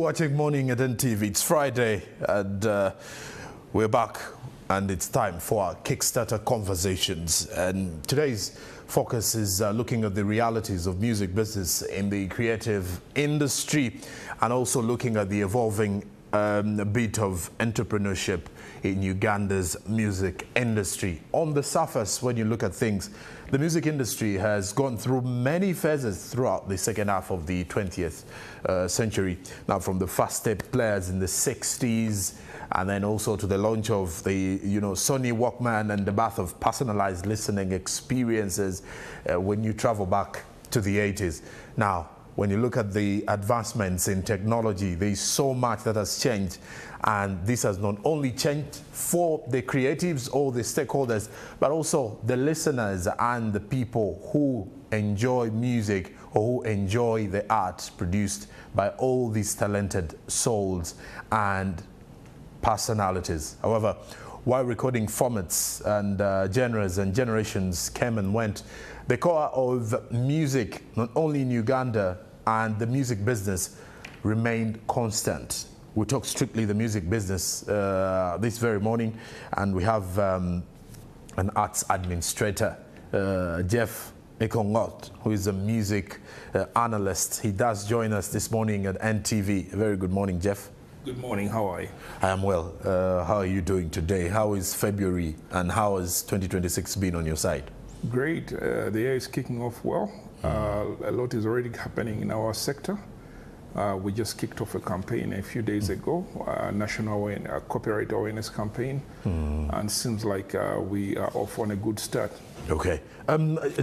Watching Morning at NTV. It's Friday and we're back and it's time for our Kickstarter conversations. And today's focus is looking at the realities of music business in the creative industry and also looking at the evolving bit of entrepreneurship in Uganda's music industry. On the surface, when you look at things, the music industry has gone through many phases throughout the second half of the 20th century. Now, from the first step players in the 60s, and then also to the launch of the Sony Walkman and the birth of personalized listening experiences when you travel back to the 80s. Now, when you look at the advancements in technology, there is so much that has changed. And this has not only changed for the creatives or the stakeholders, but also the listeners and the people who enjoy music or who enjoy the art produced by all these talented souls and personalities. However, while recording formats and genres and generations came and went, the core of music, not only in Uganda and the music business, remained constant. We talk strictly the music business this very morning, and we have an arts administrator, Jeff Ekongot, who is a music analyst. He does join us this morning at NTV. Very good morning, Jeff. Good morning, how are you? I am well. How are you doing today? How is February and how has 2026 been on your side? Great. The year is kicking off well. A lot is already happening in our sector. We just kicked off a campaign a few days ago, a national copyright awareness campaign, and seems like we are off on a good start. Okay.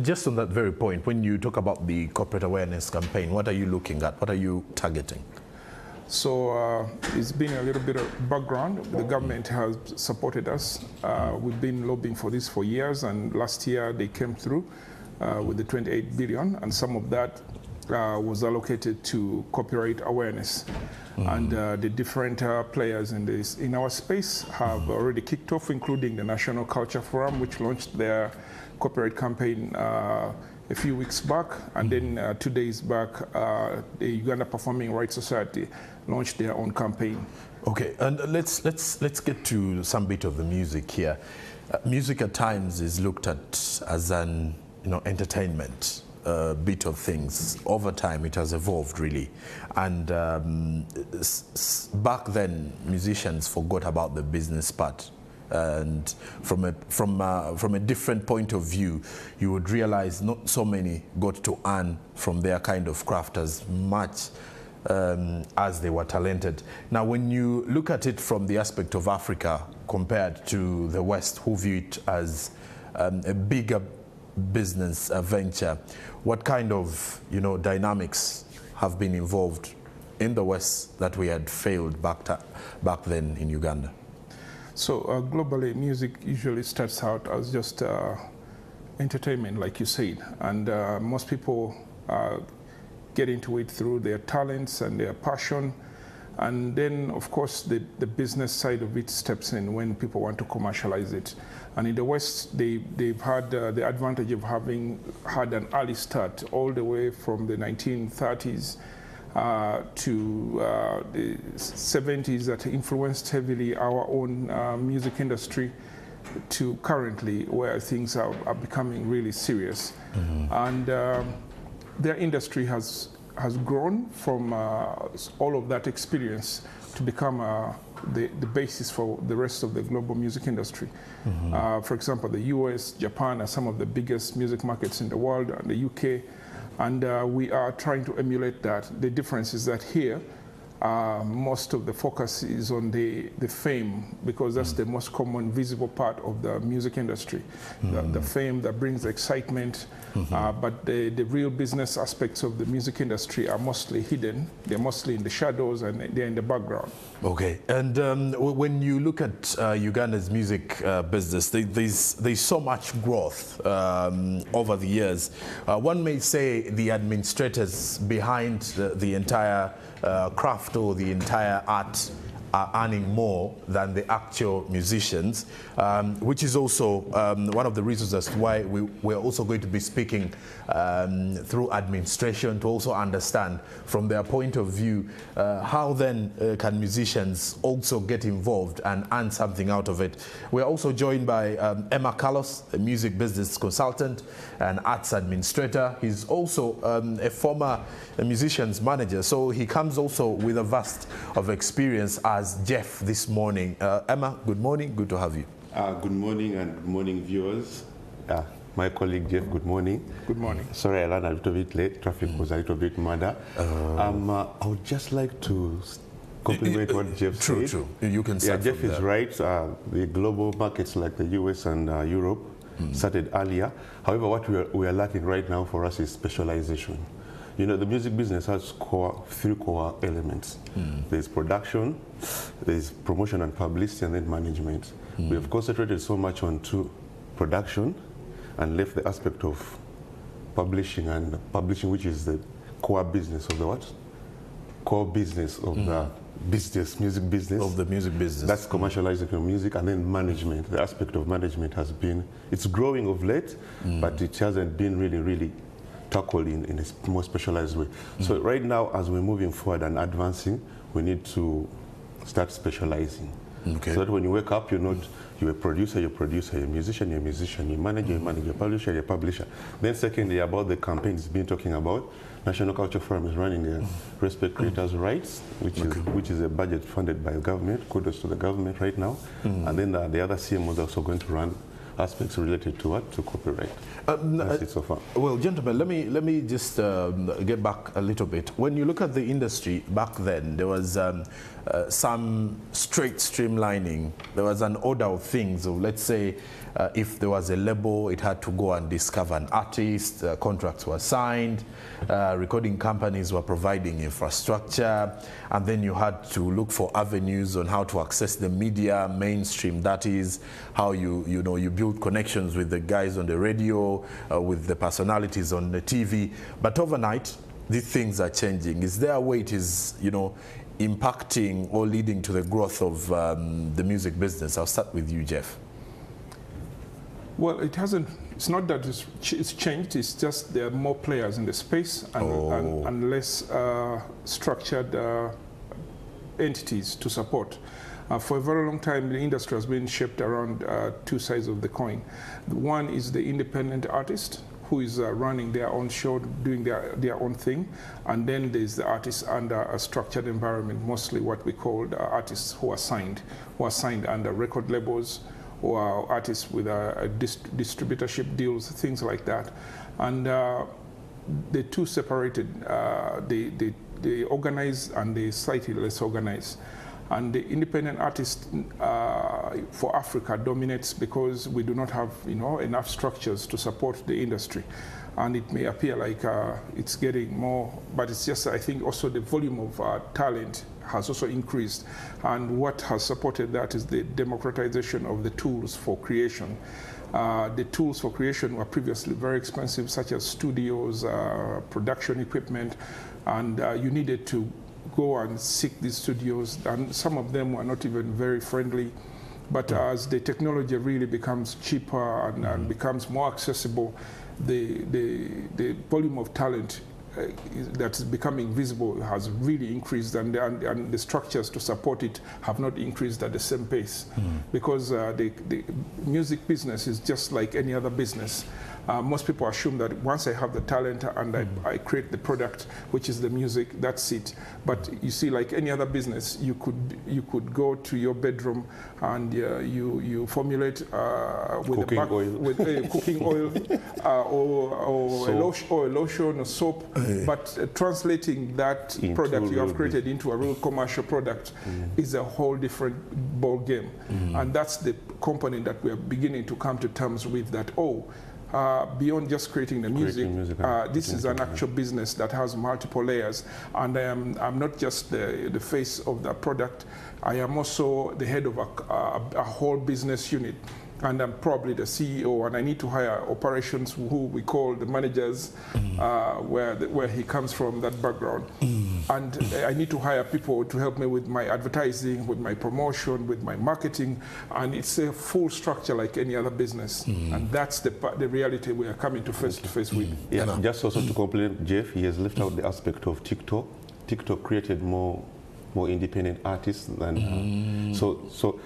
Just on that very point, when you talk about the corporate awareness campaign, what are you looking at? What are you targeting? So it's been a little bit of background. The government has supported us. We've been lobbying for this for years, and last year they came through with the 28 billion, and some of that was allocated to copyright awareness. And the different players in our space have already kicked off, including the National Culture Forum, which launched their copyright campaign a few weeks back, and then 2 days back, the Uganda Performing Rights Society launched their own campaign. Okay, and let's get to some bit of the music here. Music at times is looked at as an entertainment bit of things. Over time, it has evolved really, and back then, musicians forgot about the business part. And from a different point of view, you would realize not so many got to earn from their kind of craft as much as they were talented. Now, when you look at it from the aspect of Africa compared to the West, who view it as a bigger business venture, what kind of dynamics have been involved in the West that we had failed back then in Uganda? So globally, music usually starts out as just entertainment, like you said, and most people get into it through their talents and their passion, and then of course the business side of it steps in when people want to commercialize it. And in the West, they've had the advantage of having had an early start all the way from the 1930s to the 70s that influenced heavily our own music industry, to currently where things are becoming really serious. And their industry has grown from all of that experience to become the basis for the rest of the global music industry. For example, the US, Japan are some of the biggest music markets in the world, and the UK. And we are trying to emulate that. The difference is that here, most of the focus is on the fame, because that's the most common visible part of the music industry. The fame that brings excitement, but the real business aspects of the music industry are mostly hidden. They're mostly in the shadows and they're in the background. Okay, and when you look at Uganda's music business, there's so much growth over the years. One may say the administrators behind the entire craft or the entire art are earning more than the actual musicians, which is also one of the reasons as to why we're also going to be speaking through administration to also understand from their point of view how then can musicians also get involved and earn something out of it. We're also joined by Emma Carlos, a music business consultant and arts administrator. He's also a former musician's manager, so he comes also with a vast of experience as Jeff this morning. Emma, good morning, good to have you. Good morning and good morning viewers. My colleague Jeff, good morning. Good morning. Sorry I ran a little bit late, traffic was a little bit murder. I would just like to compliment what Jeff said. True, you can start. Yeah, Jeff is right. The global markets like the US and Europe started earlier. However, what we are lacking right now for us is specialization. You know, the music business has three core elements. There's production, there's promotion and publicity, and then management. We have concentrated so much on production and left the aspect of publishing, which is the core business of the what? Core business of the music business. Of the music business. That's commercialization of music, and then management. The aspect of management has been, it's growing of late, but it hasn't been really tackled in a more specialized way. So right now, as we're moving forward and advancing, we need to start specializing. Okay. So that when you wake up, you're a producer, you're a musician, you're a musician, you're a publisher, you're a publisher. Then secondly, about the campaigns being talking about, National Culture Forum is running the Respect Creators' Rights, which is a budget funded by the government. Kudos to the government right now. And then the other CM was also going to run aspects related to what? To copyright. That's it so far. Well, gentlemen, let me just get back a little bit. When you look at the industry back then, there was some straight streamlining. There was an order of things. So let's say if there was a label, it had to go and discover an artist, contracts were signed, recording companies were providing infrastructure, and then you had to look for avenues on how to access the media, mainstream, that is, how you build connections with the guys on the radio, with the personalities on the TV. But overnight, these things are changing. Is there a way it is, impacting or leading to the growth of the music business? I'll start with you, Jeff. Well, it hasn't. It's not that it's changed. It's just there are more players in the space and less structured entities to support. For a very long time, the industry has been shaped around two sides of the coin. One is the independent artist, who is running their own show, doing their own thing. And then there's the artists under a structured environment, mostly what we call artists who are signed under record labels, or artists with distributorship deals, things like that. And the two separated, the organized and the slightly less organized. And the independent artist for Africa dominates because we do not have enough structures to support the industry. And it may appear like it's getting more, but it's just, I think, also the volume of talent has also increased. And what has supported that is the democratization of the tools for creation. The tools for creation were previously very expensive, such as studios, production equipment, and you needed to go and seek these studios, and some of them were not even very friendly. But as the technology really becomes cheaper and becomes more accessible, the volume of talent that is becoming visible has really increased, and the structures to support it have not increased at the same pace, because the music business is just like any other business. Most people assume that once I have the talent and I create the product, which is the music, that's it. But you see, like any other business, you could go to your bedroom and you formulate with cooking oil or a lotion or soap, but translating that product you have created into a real commercial product is a whole different ball game. And that's the component that we are beginning to come to terms with, that beyond just creating the music, this is an actual business that has multiple layers, and I'm not just the face of the product. I am also the head of a whole business unit and I'm probably the CEO, and I need to hire operations who we call the managers, where he comes from, that background. And I need to hire people to help me with my advertising, with my promotion, with my marketing, and it's a full structure like any other business. And that's the reality we are coming to face with. Yeah, just also to compliment Jeff, he has left out the aspect of TikTok. TikTok created more independent artists than so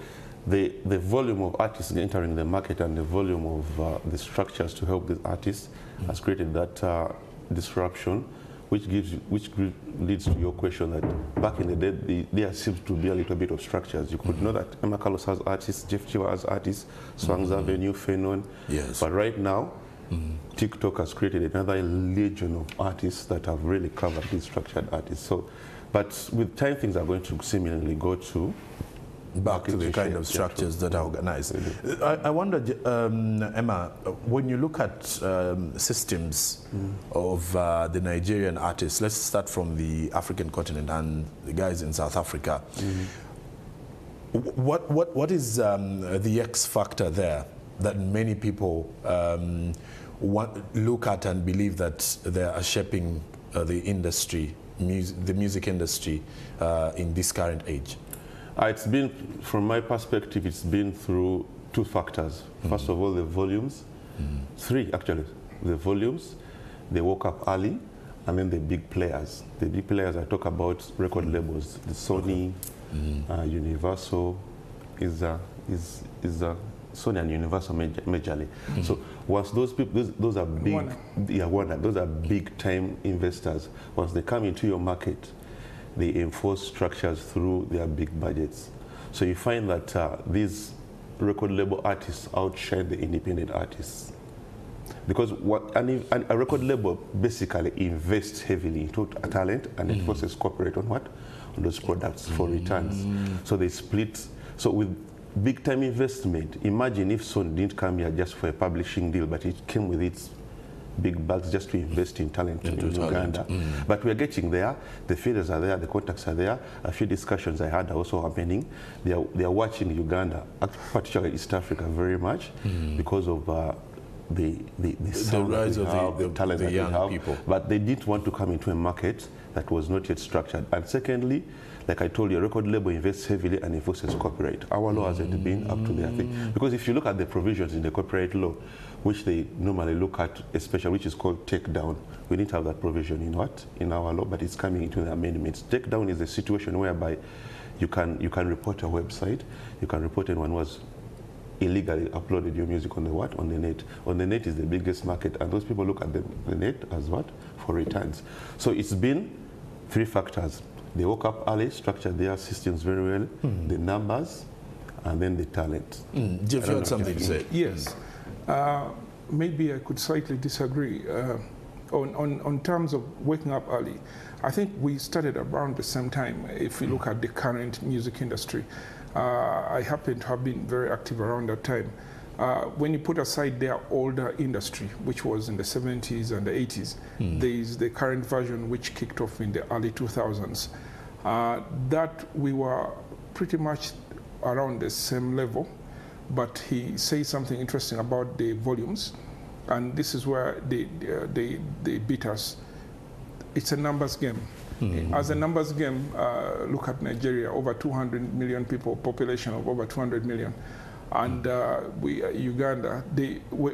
the volume of artists entering the market and the volume of the structures to help these artists has created that disruption, which leads to your question that back in the day there seems to be a little bit of structures. You could know that Emma Carlos has artists, Jeff Chiva has artists, Swangs Avenue, Fenon. Yes. But right now, TikTok has created another legion of artists that have really covered these structured artists. So, but with time, things are going to seemingly go to back to the kind of structures that are organized. I wonder, Emma, when you look at systems of the Nigerian artists, let's start from the African continent and the guys in South Africa. What is the X factor there that many people look at and believe that they are shaping the industry, the music industry in this current age? It's been, from my perspective, it's been through two factors. First of all, the volumes. Three, actually. The volumes, they woke up early, and then the big players. The big players, I talk about record labels. The Sony, Universal, is Sony and Universal majorly. So once those people, those are big, Warner, those are big time investors. Once they come into your market, they enforce structures through their big budgets. So you find that these record label artists outshine the independent artists. Because a record label basically invests heavily into talent and it forces corporate on what? On those products for returns. So they split. So with big time investment, imagine if Sony didn't come here just for a publishing deal, but it came with its big bucks just to invest in talent in Uganda. But we're getting there. The feeders are there, the contacts are there. A few discussions I had are also happening. They are watching Uganda, particularly East Africa, very much because of the rise of the talent that young people. But they didn't want to come into a market that was not yet structured. And secondly, like I told you, a record label invests heavily and enforces copyright. Our law hasn't been up to their thing. Because if you look at the provisions in the copyright law, which they normally look at, especially which is called takedown, we didn't have that provision in our law, but it's coming into the amendments. Takedown is a situation whereby you can report a website, you can report anyone who has illegally uploaded your music on the net. On the net is the biggest market, and those people look at the net as what? For returns. So it's been three factors. They woke up early, structured their systems very well, the numbers, and then the talent. Jeff, you had something to say? Yes. Maybe I could slightly disagree. On terms of waking up early, I think we started around the same time. If we look at the current music industry, I happen to have been very active around that time. When you put aside their older industry, which was in the 70s and the 80s, there is the current version which kicked off in the early 2000s. That we were pretty much around the same level, but he says something interesting about the volumes, and this is where they beat us. It's a numbers game. As a numbers game, look at Nigeria, over 200 million people, population of over 200 million. And Uganda,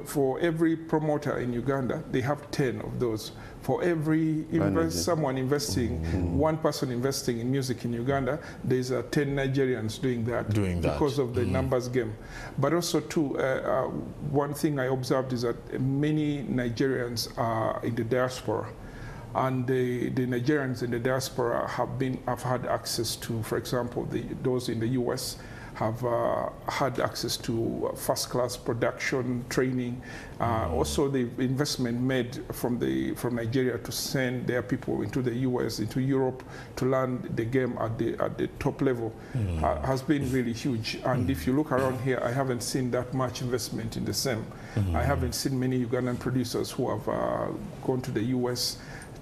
for every promoter in Uganda, they have 10 of those. For every someone investing, one person investing in music in Uganda, there's 10 Nigerians doing that because of the numbers game. But also too, one thing I observed is that many Nigerians are in the diaspora. And the Nigerians in the diaspora have had access to, for example, those in the US have had access to first-class production training. Also, the investment made from Nigeria to send their people into the US, into Europe, to learn the game at the top level has been really huge. And if you look around here, I haven't seen that much investment in the same. I haven't seen many Ugandan producers who have gone to the US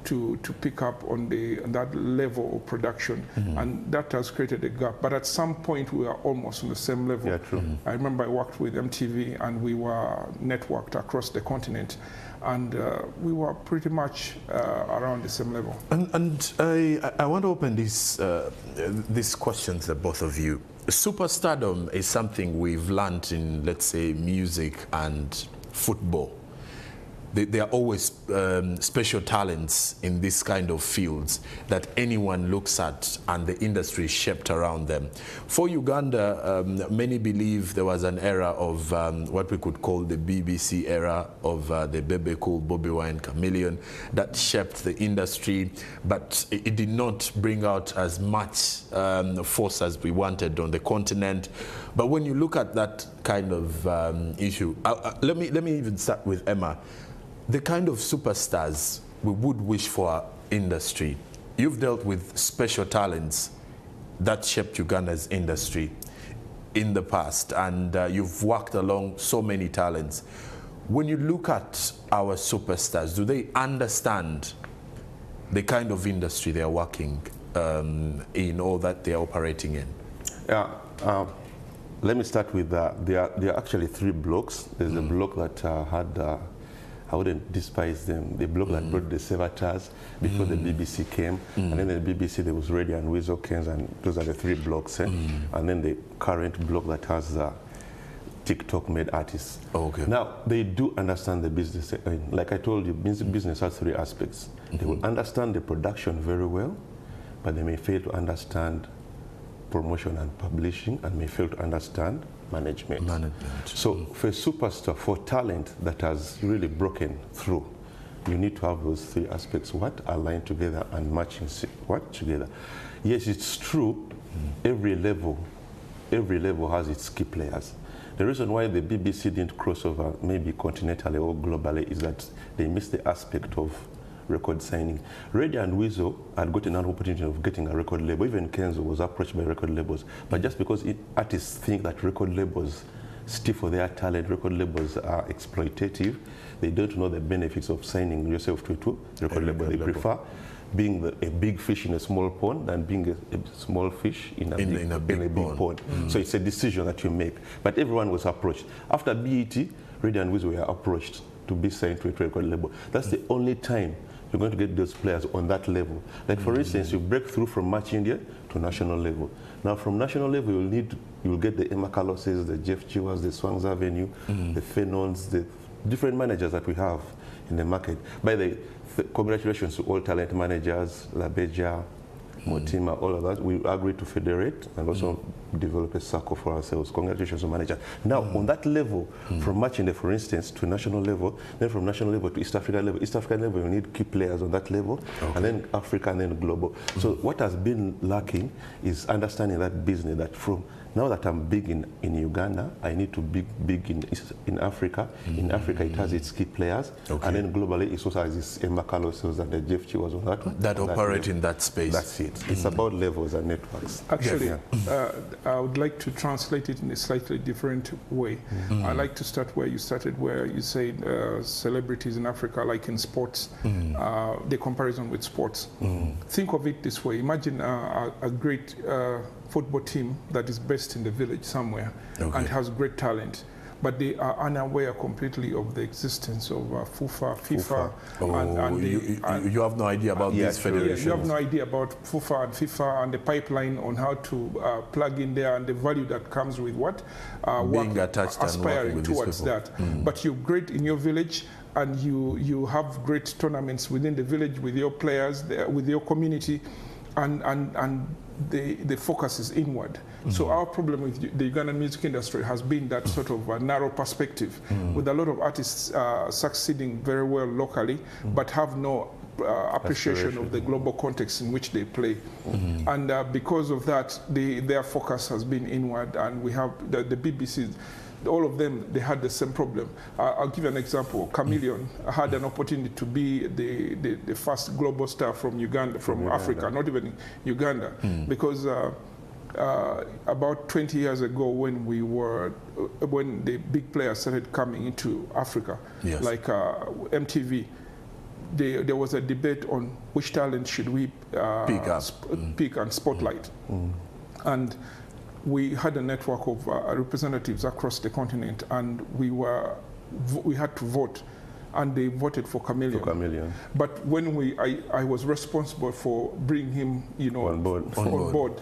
to pick up on that level of production, and that has created a gap. But at some point, we are almost on the same level. Yeah, true. I remember I worked with MTV, and we were networked across the continent, and we were pretty much around the same level. And I want to open these questions to both of you. Superstardom is something we've learned in, let's say, music and football. There are always special talents in this kind of fields that anyone looks at, and the industry is shaped around them. For Uganda, many believe there was an era of what we could call the BBC era of the Bebe Cool, Bobby Wine, Chameleon, that shaped the industry, but it did not bring out as much force as we wanted on the continent. But when you look at that kind of issue, let me even start with Emma. The kind of superstars we would wish for our industry. You've dealt with special talents that shaped Uganda's industry in the past, and you've worked along so many talents. When you look at our superstars, do they understand the kind of industry they are working in, or that they are operating in? Yeah. Let me start with there are actually three blocks. There's a block that had I wouldn't despise them. The block that brought the servitors before the BBC came, and then the BBC there was Radio and Weasel Kens, and those are the three blocks. And then the current block that has TikTok-made artists. Okay. Now they do understand the business. Like I told you, music business has three aspects. They will understand the production very well, but they may fail to understand promotion and publishing, and may fail to understand management. So for a superstar, for talent that has really broken through, you need to have those three aspects, what align together and matching what together. Yes, it's true, every level has its key players. The reason why the BBC didn't cross over maybe continentally or globally is that they missed the aspect of record signing. Radio and Weasel had gotten an opportunity of getting a record label. Even Kenzo was approached by record labels. But just because artists think that record labels steal for their talent, record labels are exploitative, they don't know the benefits of signing yourself to a record label. They prefer being a big fish in a small pond than being a small fish in a big pond. So it's a decision that you make. But everyone was approached. After BET, Radio and Weasel were approached to be signed to a record label. That's the only time you're going to get those players on that level. Like for instance, you break through from Match India to national level. Now from national level, you'll get the Emma Carloses, the Jeff Chiwas, the Swangs Avenue, the Fenons, the different managers that we have in the market. By the way, congratulations to all talent managers, Labeja, Motima, all of that. We agreed to federate and also develop a circle for ourselves. Congratulations to managers. Now, on that level, from Match India, for instance, to national level, then from national level to East Africa level. East Africa level, you need key players on that level, and then Africa, and then global. So what has been lacking is understanding that business, that from now that I'm big in Uganda, I need to be big in Africa. In Africa, it has its key players, and then globally, it also has its Emma Carloses and the Jeff Chiwas on that one. That operate in that space. That's it. It's about levels and networks. Actually, I would like to translate it in a slightly different way. I like to start where you started, where you said celebrities in Africa, like in sports, the comparison with sports. Think of it this way. Imagine a great football team that is based in the village somewhere and has great talent, but they are unaware completely of the existence of FIFA. You have no idea about these federations. You have no idea about FIFA and FIFA and the pipeline on how to plug in there and the value that comes with what? Being attached aspiring and towards that. But you're great in your village, and you have great tournaments within the village with your players, with your community, and the focus is inward. So our problem with the Ugandan music industry has been that sort of a narrow perspective, with a lot of artists succeeding very well locally, but have no appreciation of the global context in which they play. And because of that, their focus has been inward, and we have the BBC. All of them, they had the same problem. I'll give you an example. Chameleon had an opportunity to be the first global star from Uganda, from Africa, not even Uganda, because about 20 years ago, when the big players started coming into Africa, like MTV, there was a debate on which talent should we pick and spotlight. And we had a network of representatives across the continent, and we had to vote, and they voted for Chameleon. But when I was responsible for bringing him, on board.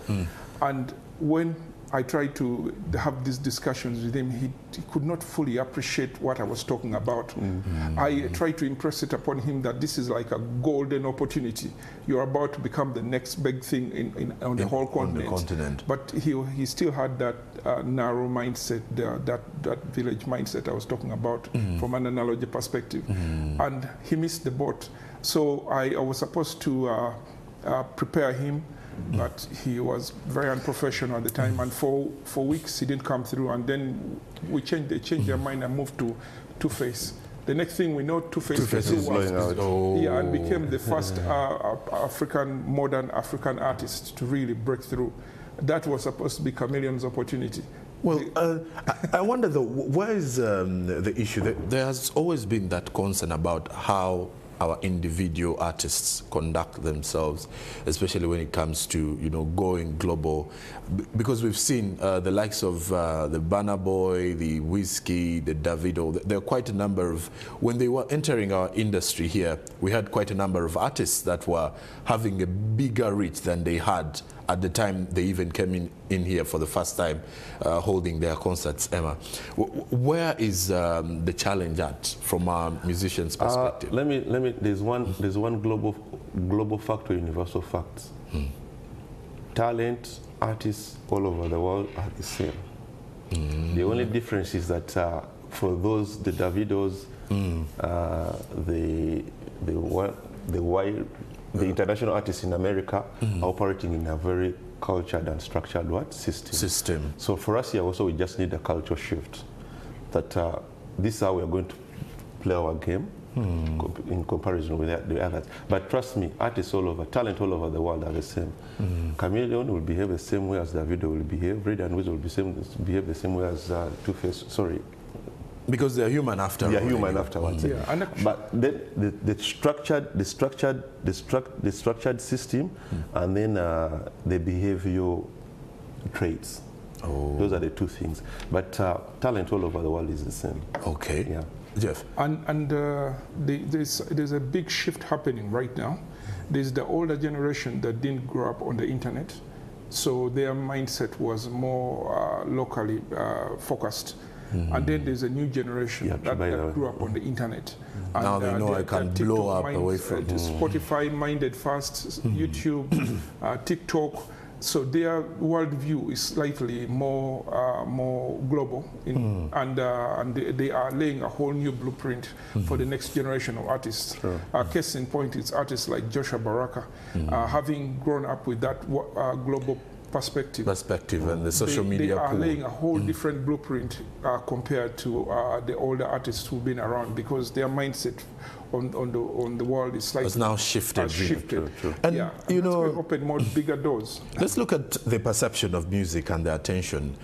And when I tried to have these discussions with him, he could not fully appreciate what I was talking about. I tried to impress it upon him that this is like a golden opportunity. You're about to become the next big thing on the whole continent. But he still had that narrow mindset, that village mindset I was talking about from an analogy perspective. And he missed the boat. So I was supposed to prepare him, but he was very unprofessional at the time, and for weeks he didn't come through, and then they changed their mind and moved to Two-Face. The next thing we know, Two-Face was blowing out. And became the first modern African artist to really break through. That was supposed to be Chameleon's opportunity. Well, I wonder though, where is the issue? There has always been that concern about how our individual artists conduct themselves, especially when it comes to going global, because we've seen the likes of the Burna Boy, the Whiskey, the Davido. There are quite a number of, when they were entering our industry here, we had quite a number of artists that were having a bigger reach than they had at the time they even came in here for the first time, holding their concerts. Emma, where is the challenge at from a musician's perspective? There's one global factor, universal facts. Talent, artists all over the world are the same. The only difference is that for those, the Davidos, the international artists in America are operating in a very cultured and structured system. So for us here also, we just need a culture shift. That this is how we're going to play our game in comparison with the others. But trust me, artists all over, talent all over the world are the same. Chameleon will behave the same way as Davido will behave. Red and Wiz will behave the same way as Two-Face. Sorry. Because they're human after all. They're human afterwards. But then the structured system, and then the behavioral traits. Those are the two things. But talent all over the world is the same. Okay. Yeah. Jeff. And there's a big shift happening right now. There's the older generation that didn't grow up on the internet, so their mindset was more locally focused. And then there's a new generation that grew up on the internet. And now they know I can blow up away from Spotify minded fast, YouTube, TikTok. So their worldview is slightly more global, and they are laying a whole new blueprint for the next generation of artists. Case in point is artists like Joshua Baraka, having grown up with that global perspective and the social media they are pool. Laying a whole different blueprint compared to the older artists who've been around, because their mindset on the world is slightly now shifted. True. And open more bigger doors. Let's look at the perception of music and the attention.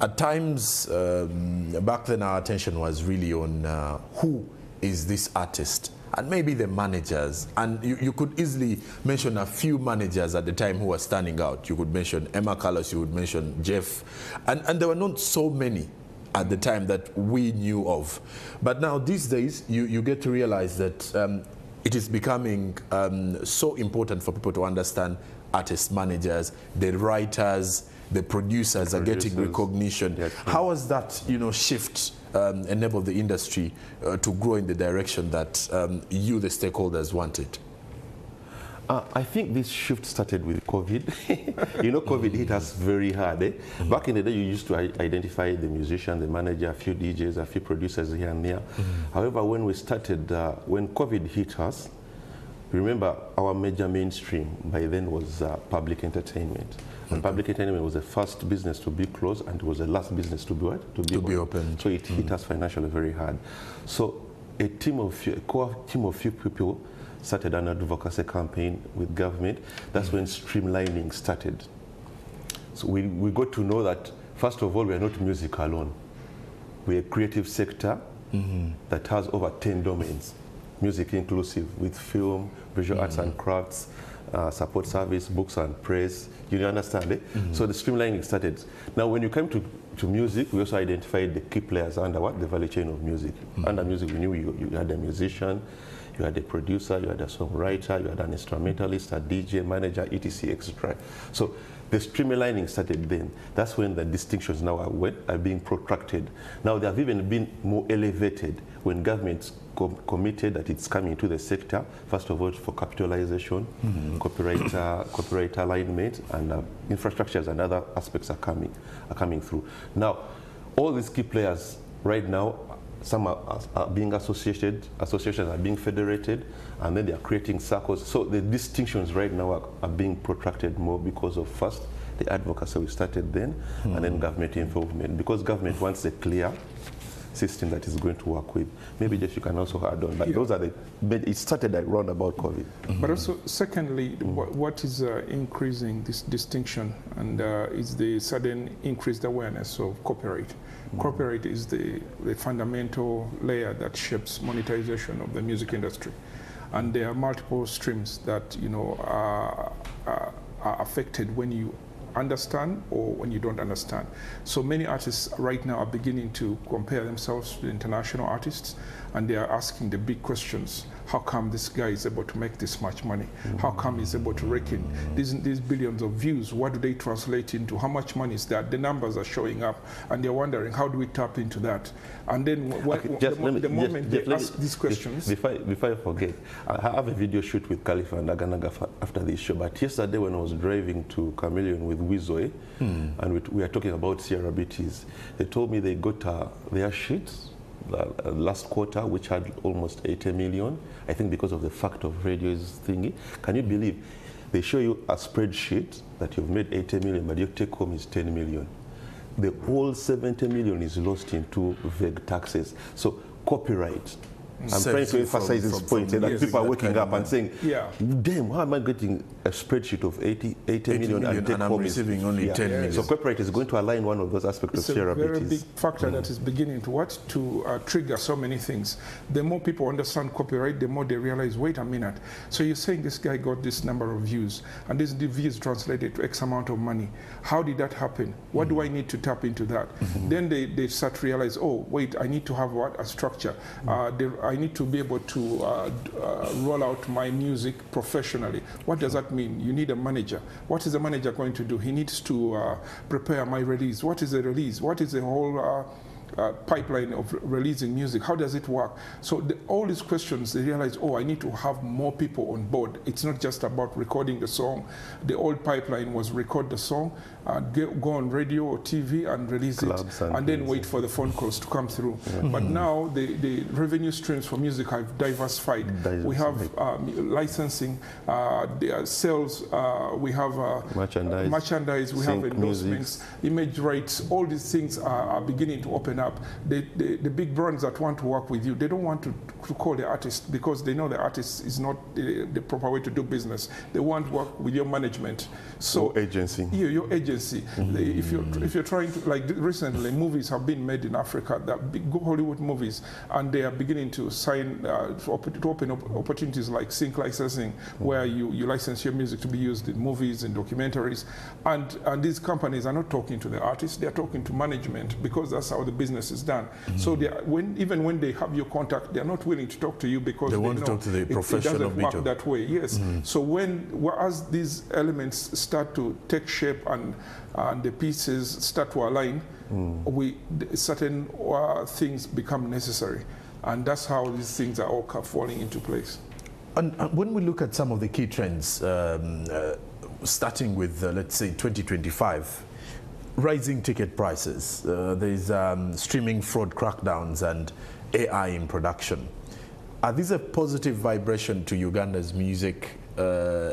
At times, back then, our attention was really on who is this artist, and maybe the managers. And you could easily mention a few managers at the time who were standing out. You could mention Emma Carlos, you would mention Jeff, and there were not so many at the time that we knew of. But now these days, you get to realize that it is becoming so important for people to understand artist managers, the writers, the producers are getting recognition. Yes, how has that shift enabled the industry to grow in the direction that you, the stakeholders, wanted? I think this shift started with COVID. COVID hit us very hard. Back in the day, you used to identify the musician, the manager, a few DJs, a few producers here and there. However, when we started, when COVID hit us, remember our major mainstream by then was public entertainment. And public entertainment was the first business to be closed, and it was the last business to be what? To be open. So it hit us financially very hard. So a core team of few people started an advocacy campaign with government. That's when streamlining started. So we got to know that, first of all, we are not music alone. We're a creative sector that has over 10 domains. music inclusive with film, visual arts and crafts, support service, books and praise. You understand it? So the streamlining started. Now, when you came to music, we also identified the key players under what? The value chain of music. Under music, we knew you had a musician, you had a producer, you had a songwriter, you had an instrumentalist, a DJ, manager, etc., etc. So the streamlining started then. That's when the distinctions now are being protracted. Now they have even been more elevated when governments committed that it's coming to the sector, first of all for capitalization, copyright alignment, and infrastructures and other aspects are coming through. Now, all these key players right now, some are being associations are being federated, and then they are creating circles. So the distinctions right now are being protracted more because of first the advocacy we started then, and then government involvement, because government wants a clear system that is going to work with. Maybe Jeff, you can also add on, but those are it started around about COVID. But also, secondly, what is increasing this distinction and is the sudden increased awareness of copyright. Copyright is the fundamental layer that shapes monetization of the music industry. And there are multiple streams that, you know, are affected when you understand or when you don't understand. So many artists right now are beginning to compare themselves to international artists, and they are asking the big questions. How come this guy is able to make this much money? How come he's able to rake in these billions of views? What do they translate into? How much money is that? The numbers are showing up, and they're wondering, how do we tap into that? And then the moment they ask these questions... Before I forget, I have a video shoot with Khalifa and Naganaga after this show, but yesterday when I was driving to Chameleon with Wizoe, and we are talking about CRBTs, they told me they got their sheets last quarter, which had almost 80 million, I think because of the fact of radio's thingy. Can you believe they show you a spreadsheet that you've made 80 million, but your take home is 10 million. The whole 70 million is lost into vague taxes. So copyright. I'm trying to emphasize this point, that people are waking up and saying, damn, how am I getting a spreadsheet of 80 million and I'm receiving only 10 million. So copyright is going to align one of those aspects of shareabilities. It's a very big factor that is beginning to trigger so many things. The more people understand copyright, the more they realize, wait a minute. So you're saying this guy got this number of views, and this views translated to X amount of money. How did that happen? What do I need to tap into that? Then they start to realize, oh, wait, I need to have a structure. I need to be able to roll out my music professionally. What does that mean? You need a manager. What is the manager going to do? He needs to prepare my release. What is the release? What is the whole pipeline of releasing music? How does it work? So all these questions, they realize, oh, I need to have more people on board. It's not just about recording the song. The old pipeline was record the song, go on radio or TV and release it, and then wait for the phone calls to come through. But now the revenue streams for music have diversified. We have licensing, there are sales, we have merchandise, we have endorsements, image rights. All these things are beginning to open up. The big brands that want to work with you, they don't want to call the artist, because they know the artist is not the proper way to do business. They want to work with your management. So agency. Your agency. If you're trying to, like recently, movies have been made in Africa, that big Hollywood movies, and they are beginning to sign to open up opportunities like sync licensing, where you license your music to be used in movies and documentaries. And these companies are not talking to the artists; they are talking to management, because that's how the business is done. So even when they have your contact, they are not willing to talk to you, because they want to talk to the professional. It doesn't work that way. Yes. So as these elements start to take shape and the pieces start to align, certain things become necessary, and that's how these things are all falling into place. And when we look at some of the key trends, starting with let's say 2025. Rising ticket prices, there's streaming fraud crackdowns and AI in production. Are these a positive vibration to Uganda's music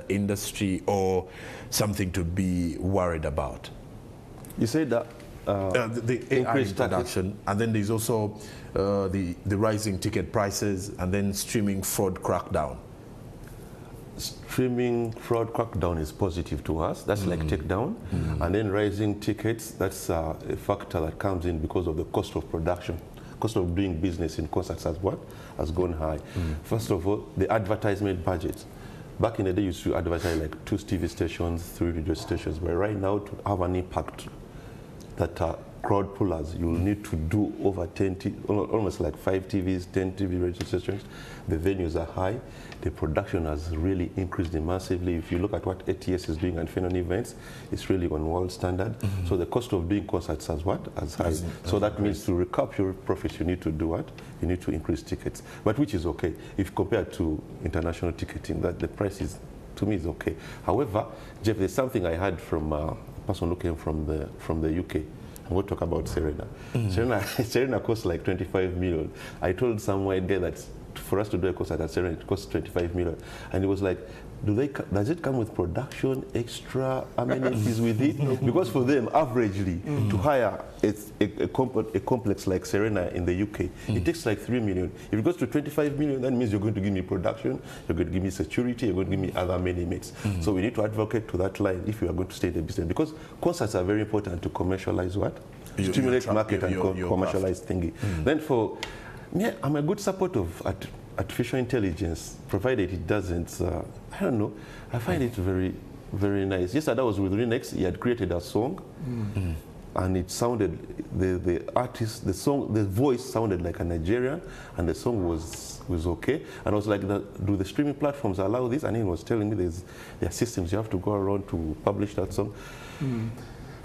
industry, or something to be worried about? You say that the AI in production, and then there's also the rising ticket prices, and then streaming fraud crackdown. Streaming fraud crackdown is positive to us. That's like takedown. And then rising tickets, that's a factor that comes in because of the cost of production cost of doing business in concerts has gone high. First of all, the advertisement budget. Back in the day, you used to advertise like 2 TV stations, 3 radio stations, but right now to have an impact that are crowd pullers, you will need to do over 10, almost like 5 TVs, 10 TV radio stations. The venues are high. The production has really increased massively. If you look at what ATS is doing and Phenon events, it's really on world standard. So the cost of doing concerts has high. So that means to recoup your profits, you need to do what? You need to increase tickets, but which is okay. If compared to international ticketing, that the price is, to me, is okay. However, Jeff, there's something I heard from a person who came from the UK. And we'll talk about Serena. Serena costs like 25 million. I told some white guy that for us to do a concert at Serena, it costs 25 million. And he was like, does it come with production, extra amenities with it? Because for them, averagely, to hire a complex like Serena in the UK, it takes like 3 million. If it goes to 25 million, that means you're going to give me production, you're going to give me security, you're going to give me other amenities. So we need to advocate to that line if you are going to stay in the business. Because concerts are very important to commercialize what? Stimulate market and commercialize thingy. Then for me, I'm a good supporter of artificial intelligence, provided it doesn't, I don't know, I find it very, very nice. Yesterday I was with Renex, he had created a song, and it sounded, the artist, the voice sounded like a Nigerian, and the song was okay. And I was like, do the streaming platforms allow this? And he was telling me there are systems you have to go around to publish that song.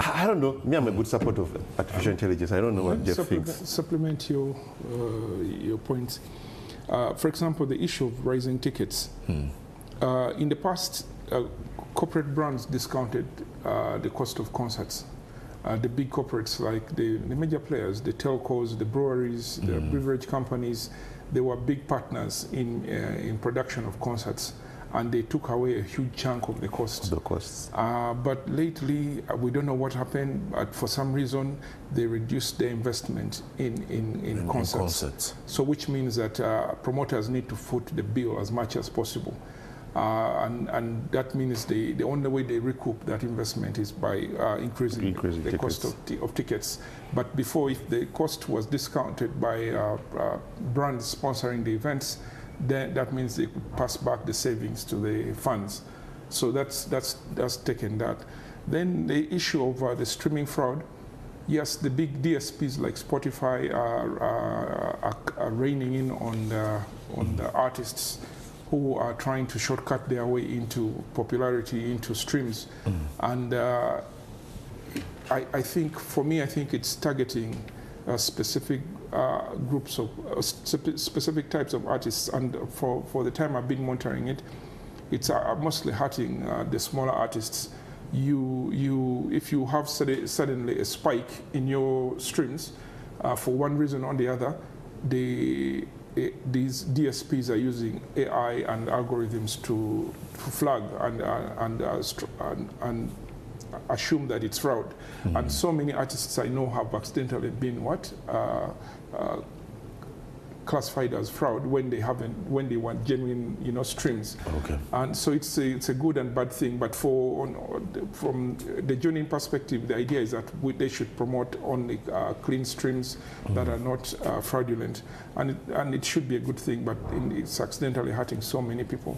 I don't know. Me, I'm a good supporter of artificial intelligence. I don't know what Jeff thinks. Supplement your points. For example, the issue of rising tickets. In the past, corporate brands discounted the cost of concerts. The big corporates like the major players, the telcos, the breweries, the beverage companies, they were big partners in production of concerts. And they took away a huge chunk of the cost. But lately, we don't know what happened, but for some reason, they reduced their investment in concerts. So which means that promoters need to foot the bill as much as possible. And that means the only way they recoup that investment is by increasing the cost of tickets. But before, if the cost was discounted by brands sponsoring the events, then that means they could pass back the savings to the funds. So that's taken that. Then the issue of the streaming fraud. Yes, the big DSPs like Spotify are reining in on the artists who are trying to shortcut their way into popularity, into streams. And I think, for me, I think it's targeting specific groups of specific types of artists, and for the time I've been monitoring it, it's mostly hurting the smaller artists. If you have suddenly a spike in your streams, for one reason or the other, these DSPs are using AI and algorithms to flag and assume that it's fraud. And so many artists I know have accidentally been classified as fraud when they want genuine streams. And so it's a good and bad thing. But from the genuine perspective, the idea is that they should promote only clean streams that are not fraudulent, and it should be a good thing. But it's accidentally hurting so many people,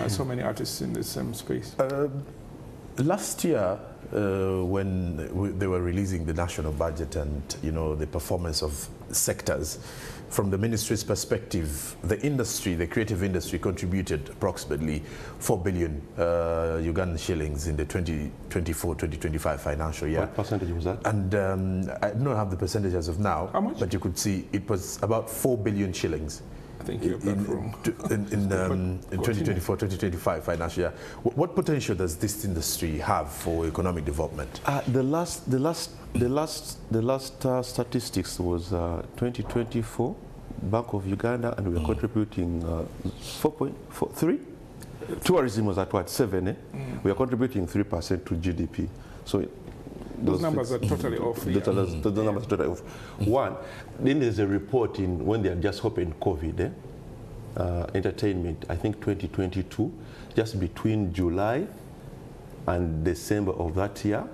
so many artists in the same space. Last year, when they were releasing the national budget and the performance of sectors, from the ministry's perspective, the creative industry contributed approximately 4 billion Ugandan shillings in the 2024-2025 financial year. What percentage was that? And I don't have the percentage as of now. How much? But you could see it was about 4 billion shillings. I think you have that wrong. In 2024-2025 financial year. What potential does this industry have for economic development? The last statistics was 2024, Bank of Uganda, and we are contributing 4.43. Tourism was at what, 7? We are contributing 3% to GDP. So those numbers are totally off. Those numbers are totally off. One, then there's a report when they had just opened COVID, entertainment, I think 2022, just between July and December of that year,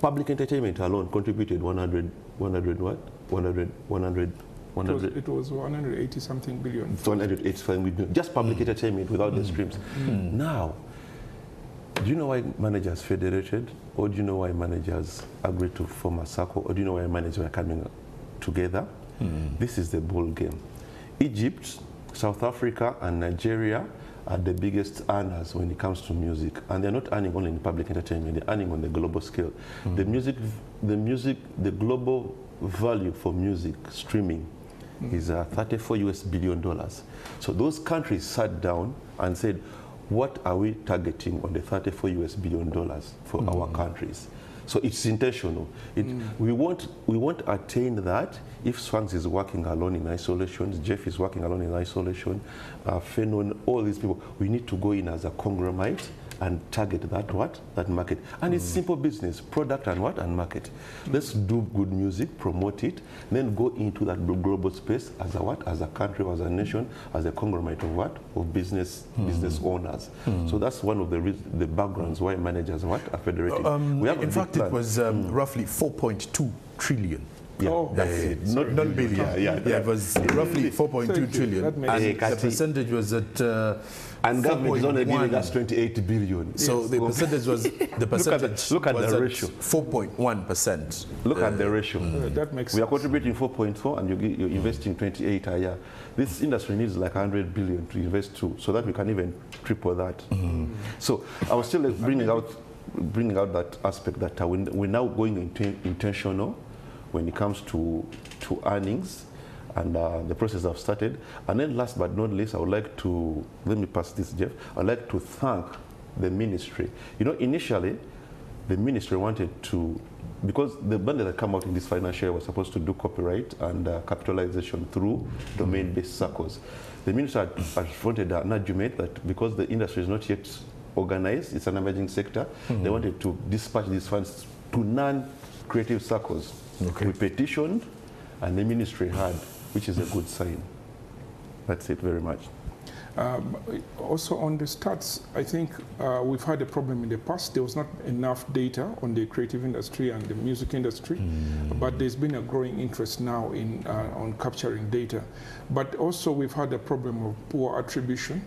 public entertainment alone contributed 100 what? It was 180 something billion. 185 million, just public entertainment without the streams. Now, do you know why managers federated? Or do you know why managers agreed to form a circle? Or do you know why managers are coming together? This is the ball game. Egypt, South Africa, and Nigeria are the biggest earners when it comes to music. And they're not earning only in public entertainment, they're earning on the global scale. The global value for music streaming is $34 billion. So those countries sat down and said, what are we targeting on the $34 billion for our countries? So it's intentional. We won't attain that if Swanks is working alone in isolation, Jeff is working alone in isolation, Fenon, all these people. We need to go in as a conglomerate and target that market. And it's simple business, product and and market. Let's do good music, promote it, then go into that global space as a country, as a nation, as a conglomerate of business owners. So that's one of the backgrounds why managers are federated. In fact, it was roughly 4.2 trillion. Yeah, that's it. Not billion. Yeah, it was roughly 4.2 trillion. And the percentage was at and government is only giving us 28 billion. So the percentage was look at the ratio. 4.1%. Look at the ratio. That makes sense. We are contributing 4.4 and you're investing 28 a year. This industry needs like 100 billion to invest to, so that we can even triple that. So I was still bringing out that aspect that we're now going intentional when it comes to earnings, and the process have started. And then last but not least, I would like to, let me pass this, Jeff, I'd like to thank the ministry. You know, initially, the ministry wanted to, because the bundle that came out in this financial year was supposed to do copyright and capitalization through domain-based circles. The ministry had wanted an argument that because the industry is not yet organized, it's an emerging sector, they wanted to dispatch these funds to non-creative circles. We petitioned, and the ministry had, which is a good sign. That's it very much. Also on the stats, I think we've had a problem in the past. There was not enough data on the creative industry and the music industry, but there's been a growing interest now in on capturing data. But also we've had a problem of poor attribution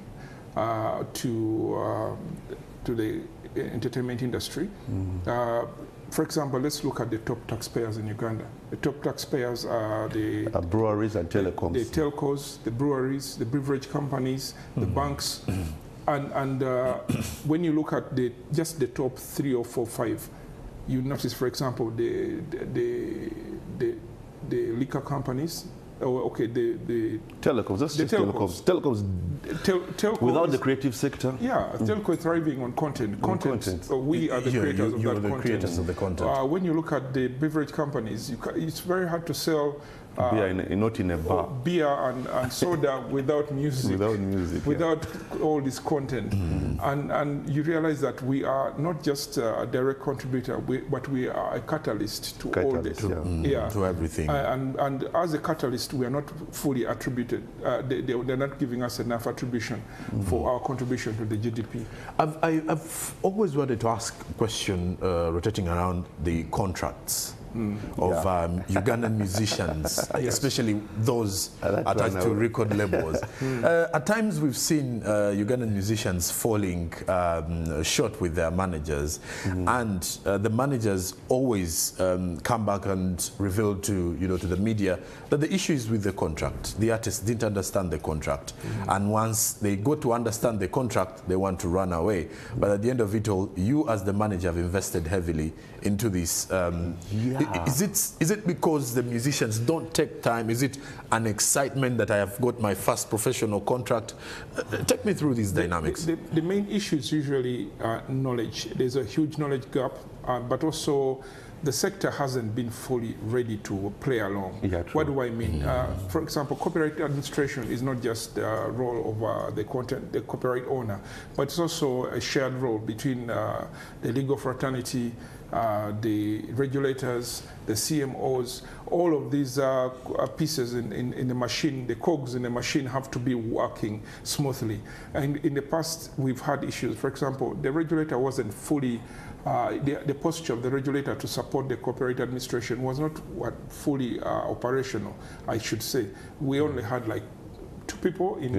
to the entertainment industry. For example, let's look at the top taxpayers in Uganda. The top taxpayers are the breweries and telecoms. The telcos, the breweries, the beverage companies, the banks. And when you look at just the top 3 or 4, 5, you notice, for example, the liquor companies. Oh, okay, the telecoms. That's just telecoms. Telecoms. Without the creative sector. Yeah, telco is thriving on content. We are the creators of that content. You're the creators of the content. When you look at the beverage companies, it's very hard to sell beer not in a bar. Beer and soda without music. Without music. Without all this content. And you realize that we are not just a direct contributor, but we are a catalyst to all this. To everything. And as a catalyst, we are not fully attributed. They're not giving us enough attribution for our contribution to the GDP. I've always wanted to ask a question rotating around the contracts of Ugandan musicians, especially those attached to record labels. At times we've seen Ugandan musicians falling short with their managers, and the managers always come back and reveal to the media that the issue is with the contract. The artists didn't understand the contract, and once they go to understand the contract, they want to run away. But at the end of it all, you as the manager have invested heavily into this. Is it because the musicians don't take time? Is it an excitement that I have got my first professional contract? Take me through these dynamics. The main issue is usually knowledge. There's a huge knowledge gap, but also the sector hasn't been fully ready to play along. What do I mean? For example, copyright administration is not just the role of the copyright owner, but it's also a shared role between the legal fraternity, the regulators, the CMOs. All of these pieces in the machine, the cogs in the machine have to be working smoothly. And in the past, we've had issues. For example, the regulator wasn't fully the posture of the regulator to support the copyright administration was not fully operational, I should say. We only had like two people in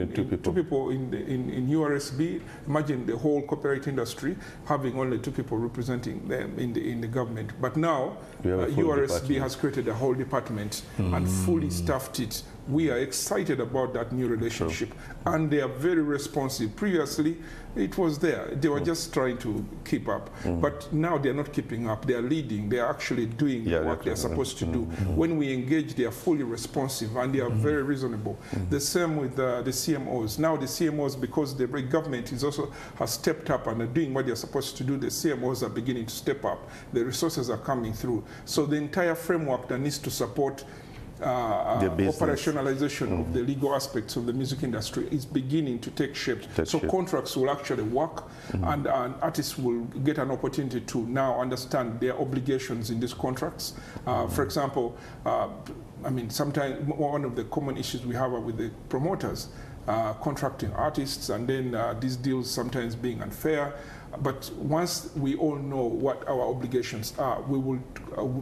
URSB. Imagine the whole copyright industry having only two people representing them in the government. But now URSB has created a whole department and fully staffed it. We are excited about that new relationship, and they are very responsive. Previously, it was there. They were just trying to keep up. But now they are not keeping up. They are leading. They are actually doing what they are supposed to do. When we engage, they are fully responsive, and they are very reasonable. The same with the CMOs. Now the CMOs, because the government has stepped up and are doing what they are supposed to do, the CMOs are beginning to step up. The resources are coming through. So the entire framework that needs to support operationalization of the legal aspects of the music industry is beginning to take shape. Contracts will actually work, and artists will get an opportunity to now understand their obligations in these contracts. For example, I mean, sometimes one of the common issues we have with the promoters, contracting artists, and then these deals sometimes being unfair. But once we all know what our obligations are, we will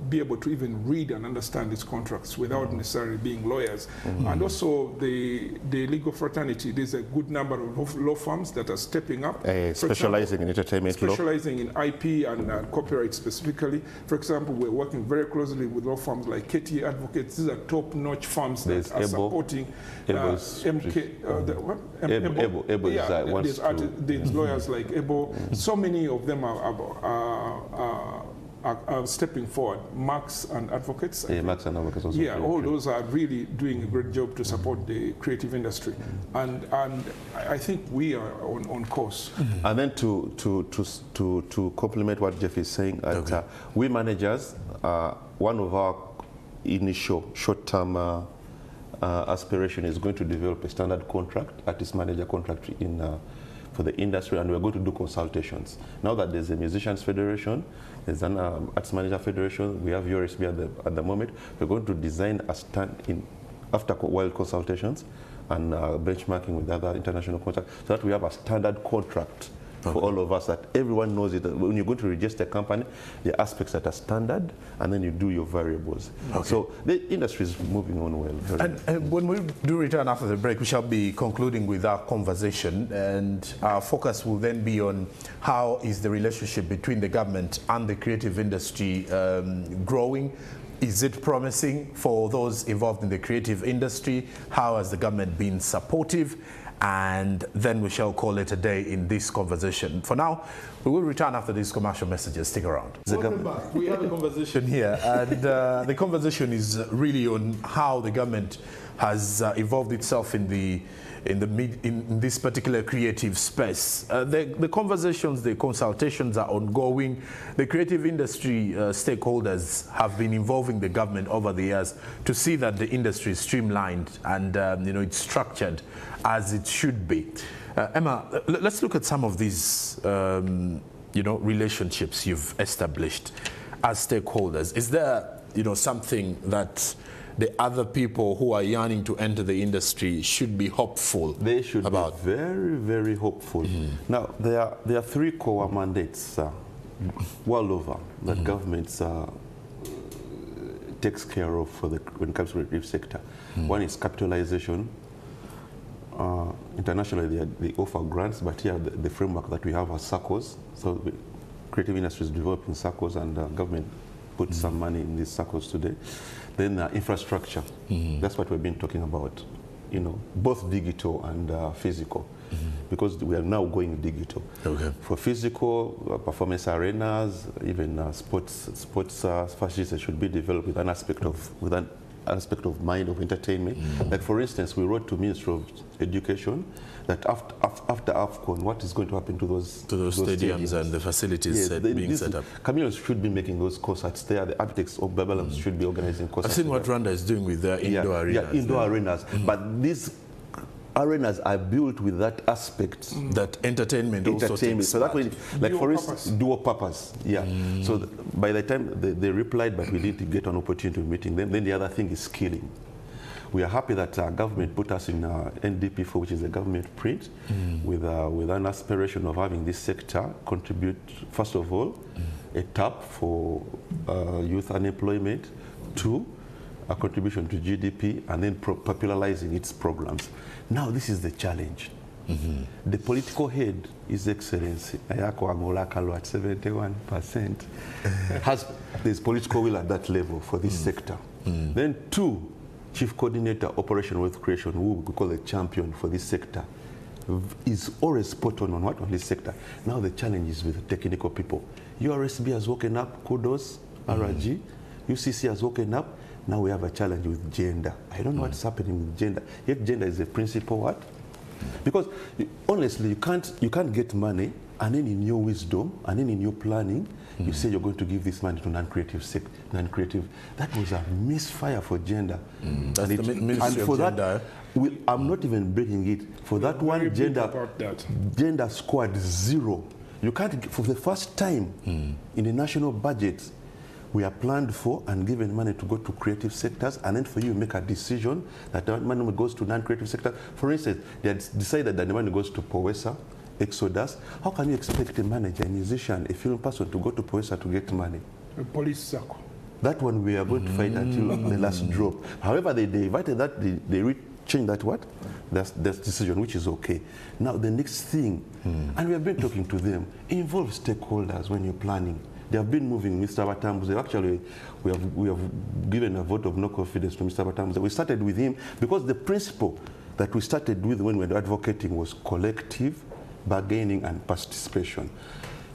be able to even read and understand these contracts without necessarily being lawyers. And also the legal fraternity, there's a good number of law firms that are stepping up. Specializing in entertainment law. Specializing in IP and copyright specifically. For example, we're working very closely with law firms like KT Advocates. These are top-notch firms that are supporting these lawyers like Ebo. So many of them are stepping forward. Max and Advocates. Max and Advocates also. Yeah, all those are really doing a great job to support the creative industry, and I think we are on course. And then to complement what Jeff is saying, we managers, one of our initial short-term aspiration is going to develop a standard contract, artist manager contract for the industry, and we're going to do consultations. Now that there's a Musicians Federation, there's an Arts Manager Federation, we have URSB at the moment, we're going to design a after wild consultations and benchmarking with other international contracts, so that we have a standard contract for all of us, that everyone knows it. When you're going to register a company, the aspects that are standard, and then you do your variables. So the industry is moving on well. And when we do return after the break, we shall be concluding with our conversation, and our focus will then be on how is the relationship between the government and the creative industry growing. Is it promising for those involved in the creative industry? How has the government been supportive? And then we shall call it a day in this conversation. For now, we will return after these commercial messages. Stick around. Welcome back. We have a conversation here, and the conversation is really on how the government has evolved itself in this particular creative space. The conversations, the consultations are ongoing. The creative industry stakeholders have been involving the government over the years to see that the industry is streamlined and it's structured as it should be. Emma, let's look at some of these relationships you've established as stakeholders. Is there something that the other people who are yearning to enter the industry should be hopeful about? They should be very, very hopeful. Now, there are three core mandates world over that governments takes care of when it comes to the creative sector. One is capitalization. Internationally, they offer grants, but here the framework that we have are circles. So the creative industry is developing circles, and government puts some money in these circles today. Then infrastructure. That's what we've been talking about. Both digital and physical, because we are now going digital. For physical, performance arenas, even sports facilities should be developed with an aspect of mind, of entertainment. Like for instance, we wrote to Ministry of Education that after AFCON, what is going to happen to those stadiums and the facilities being set up? Chameleons should be making those concerts there. The architects of Babylon should be organizing concerts. I've seen what Rwanda is doing with their indoor arenas. Yeah, indoor arenas. But these arenas are built with that aspect. That entertainment also takes so that way, like for instance, dual purpose. Yeah. So by the time they replied, but we need to get an opportunity of meeting them, then the other thing is skilling. we are happy that our government put us in NDP4, which is a government print, with an aspiration of having this sector contribute, first of all, a tap for youth unemployment, 2, a contribution to GDP, and then popularizing its programs. Now this is the challenge. The political head, His Excellency Ayako Angolakalo at 71%, there's political will at that level for this sector. Then 2, Chief Coordinator, Operation Wealth Creation, who we call a champion for this sector, is always spot on what? On this sector. Now the challenge is with the technical people. URSB has woken up, kudos, RRG, UCC has woken up. Now we have a challenge with gender. I don't know what's happening with gender. Yet gender is the principal what? Because honestly, you can't get money, and then in your wisdom, and then in your planning, you say you're going to give this money to non-creative sector. Non-creative. That was a misfire for gender. That's the Ministry and for of Gender. That, I'm not even breaking it. For that one, gender scored 0. You can't, for the first time in the national budget, we are planned for and given money to go to creative sectors, and then for you make a decision that the money goes to non-creative sector. For instance, they had decided that the money goes to POESA, Exodus. How can you expect a manager, a musician, a film person to go to POESA to get money? A police circle. That one we are going to fight until the last drop. However, they invited that, they changed that what? That's decision, which is okay. Now the next thing, and we have been talking to them, involve stakeholders when you're planning. They have been moving Mr. Batambuze. Actually, we have given a vote of no confidence to Mr. Batambuze. We started with him because the principle that we started with when we were advocating was collective bargaining and participation.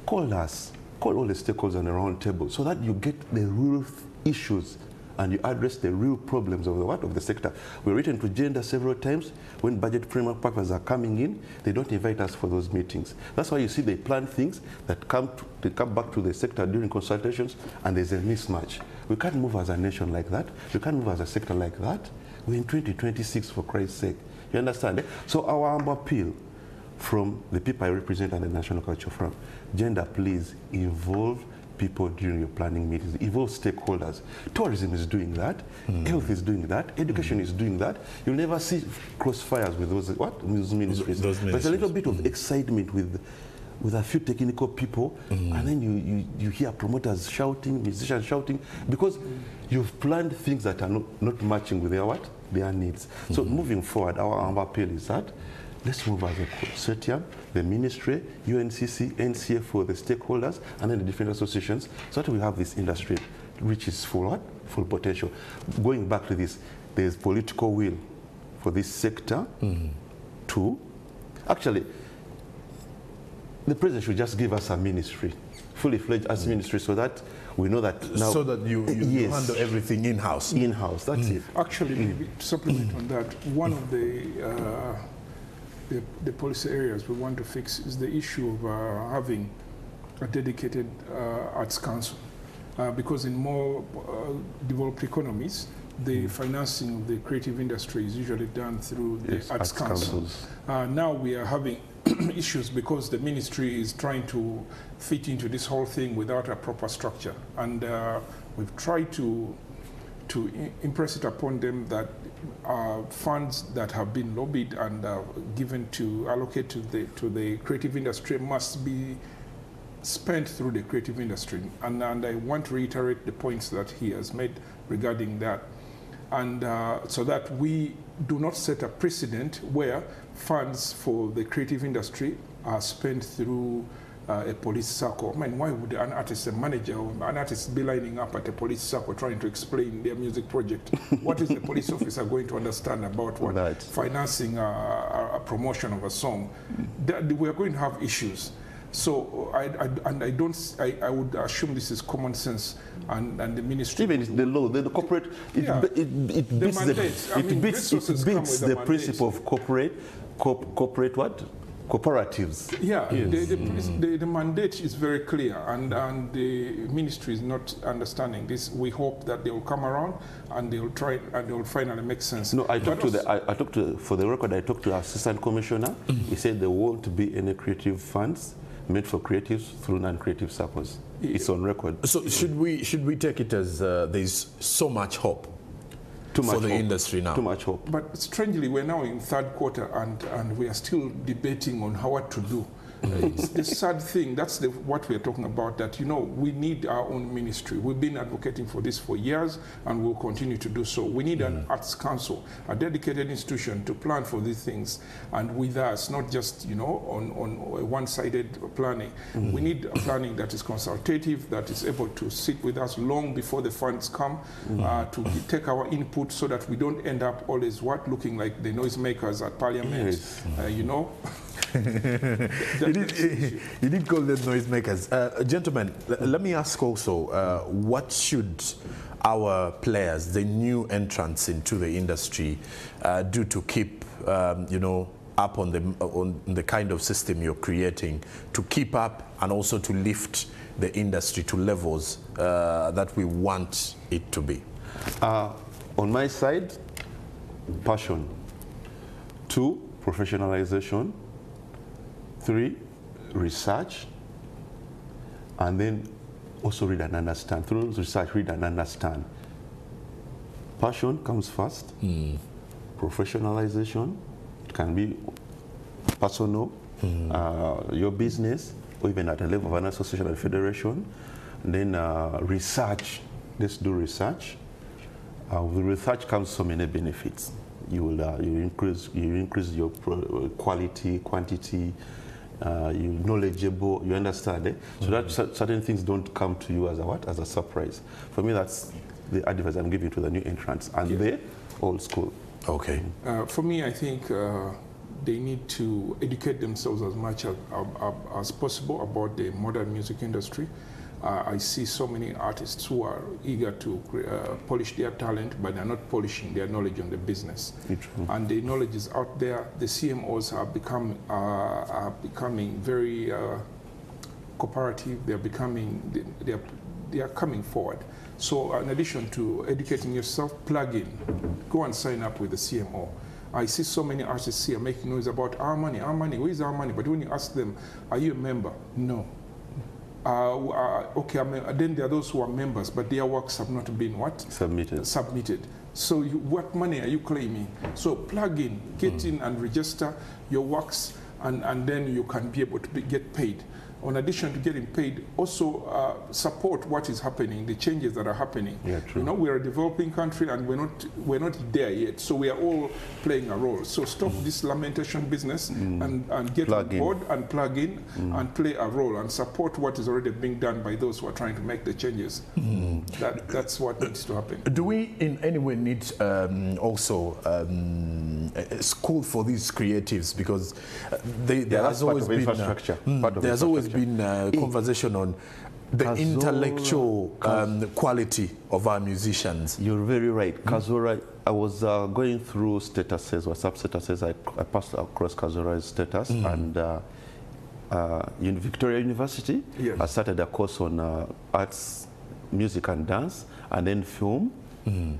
Call us, call all the stakeholders on the round table so that you get the real issues and you address the real problems of the what of the sector. We've written to gender several times. When budget framework partners are coming in, they don't invite us for those meetings. That's why you see they plan things that they come back to the sector during consultations, and there's a mismatch. We can't move as a nation like that. We can't move as a sector like that. We're in 2026, for Christ's sake. You understand? Eh? So our humble appeal from the people I represent and the National Culture Forum, gender, please involve people during your planning meetings, involve stakeholders. Tourism is doing that, health is doing that, education is doing that. You'll never see crossfires with those ministries. There's a little bit of excitement with a few technical people, and then you hear promoters shouting, musicians shouting, because you've planned things that are not matching with their needs. So moving forward, our appeal is that let's move as a consortium, the ministry, UNCC, NCF, the stakeholders, and then the different associations, so that we have this industry which is full potential. Going back to this, there's political will for this sector to, actually, the president should just give us a ministry, fully fledged as ministry, so that we know that now. So that you handle everything in-house. In-house, that's it. Actually, maybe to supplement on that, one of the policy areas we want to fix is the issue of having a dedicated arts council. Because in more developed economies, the financing of the creative industry is usually done through the arts councils. Now we are having issues because the ministry is trying to fit into this whole thing without a proper structure. And we've tried to impress it upon them that funds that have been lobbied and given to allocate to the creative industry must be spent through the creative industry. And I want to reiterate the points that he has made regarding that. And so that we do not set a precedent where funds for the creative industry are spent through a police circle. I mean, why would an artist, a manager, or an artist be lining up at a police circle trying to explain their music project? What is the police officer going to understand about what financing a promotion of a song? We are going to have issues. So I would assume this is common sense, and the ministry. Even the law, the corporate, it beats the principle of corporate what? Cooperatives. Yeah, the mandate is very clear, and the ministry is not understanding this. We hope that they will come around and they will try and they will finally make sense. No, I talked to for the record, I talked to our assistant commissioner. He said there won't be any creative funds made for creatives through non-creative circles. It's on record. So should we take it as there's so much hope for the industry now. Too much hope. But strangely, we're now in third quarter and we are still debating on what to do. It's the sad thing, that's what we're talking about, that, you know, we need our own ministry. We've been advocating for this for years and we'll continue to do so. We need an arts council, a dedicated institution to plan for these things, and with us, not just, you know, on one-sided planning. We need a planning that is consultative, that is able to sit with us long before the funds come, to take our input so that we don't end up always looking like the noisemakers at Parliament, you know. You did call them noisemakers. Gentlemen, let me ask also, what should our players, the new entrants into the industry, do to keep, you know, up on the kind of system you're creating, to keep up and also to lift the industry to levels that we want it to be? On my side, passion. 2, professionalization. 3, research, and then also read and understand. Through research, read and understand. Passion comes first. Professionalization, it can be personal, your business, or even at the level of an association and federation. And then research, let's do research. With research comes so many benefits. You increase your quality, quantity. You're knowledgeable, you understand it. So that certain things don't come to you as a surprise. For me, that's the advice I'm giving to the new entrants and the old school. Okay. For me, I think they need to educate themselves as much as possible about the modern music industry. I see so many artists who are eager to polish their talent, but they're not polishing their knowledge on the business. And the knowledge is out there. The CMOs are becoming very cooperative. They are coming forward. So in addition to educating yourself, plug in. Go and sign up with the CMO. I see so many artists here making noise about our money, where is our money? But when you ask them, are you a member? No. Okay, then there are those who are members, but their works have not been what? Submitted. So what money are you claiming? So plug in, get in and register your works, and then you can be able to get paid. In addition to getting paid, also support what is happening, the changes that are happening. Yeah, true. You know, we're a developing country and we're not there yet, so we are all playing a role. So stop this lamentation business and get on board and plug in and play a role and support what is already being done by those who are trying to make the changes. That's what needs to happen. Do we in any way need also a school for these creatives? Because there has always been infrastructure. There's always been conversation on the intellectual quality of our musicians. You're very right. Kazura, I was going through statuses, WhatsApp statuses. I passed across Kazura's status, and Victoria University, I started a course on arts, music and dance, and then film,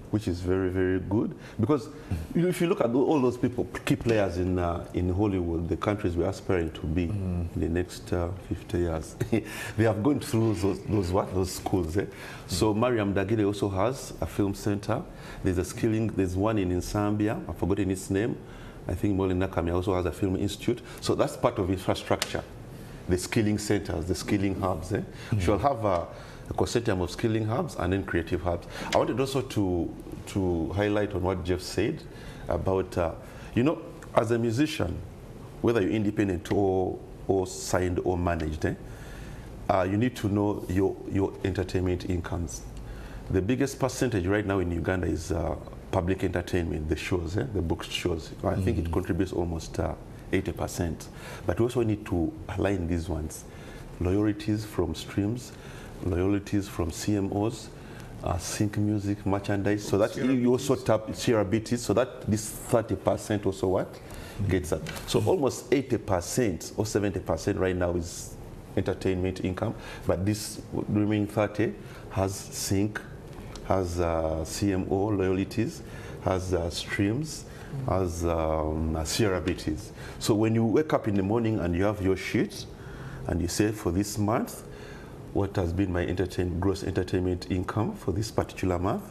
which is very, very good. Because if you look at all those people, key players in Hollywood, the countries we're aspiring to be in the next 50 years, they have gone through those schools. So Mariam Dagile also has a film center. There's one in Zambia, I've forgotten its name. I think Molina Nakami also has a film institute. So that's part of infrastructure. The skilling centers, the skilling hubs. We shall have a consortium of skilling hubs and then creative hubs. I wanted also to highlight on what Jeff said about, you know, as a musician, whether you're independent or signed or managed, you need to know your entertainment incomes. The biggest percentage right now in Uganda is public entertainment, the shows, the book shows. I think it contributes almost 80%. But we also need to align these ones. Loyalties from streams, loyalties from CMOs, sync music, merchandise, so that you also tap shareability, so that this 30% also what gets up. So almost 80% or 70% right now is entertainment income, but this remaining 30 has sync, has CMO loyalties, has streams, has shareabilities. So when you wake up in the morning and you have your sheet and you say for this month, what has been my gross entertainment income for this particular month,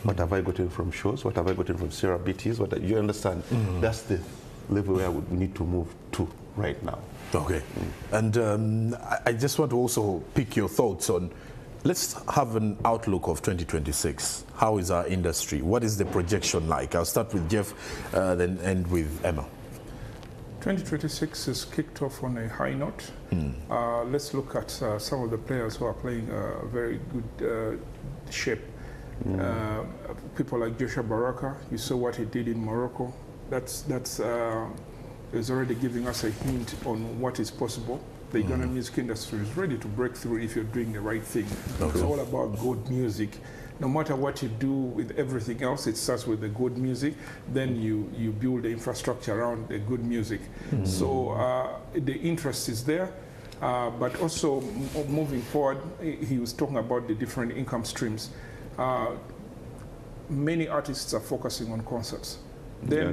what have I gotten from shows, what have I gotten from celebrities, you understand? That's the level where I would need to move to right now. Okay. And I just want to also pick your thoughts on, let's have an outlook of 2026. How is our industry? What is the projection like? I'll start with Jeff, then end with Emma. 2026 is kicked off on a high note. Let's look at some of the players who are playing a very good shape. People like Joshua Baraka, you saw what he did in Morocco. That's is already giving us a hint on what is possible. The Ghana music industry is ready to break through if you're doing the right thing. Okay. It's all about good music. No matter what you do with everything else, it starts with the good music. Then you build the infrastructure around the good music. So the interest is there. But also moving forward, he was talking about the different income streams. Many artists are focusing on concerts. Then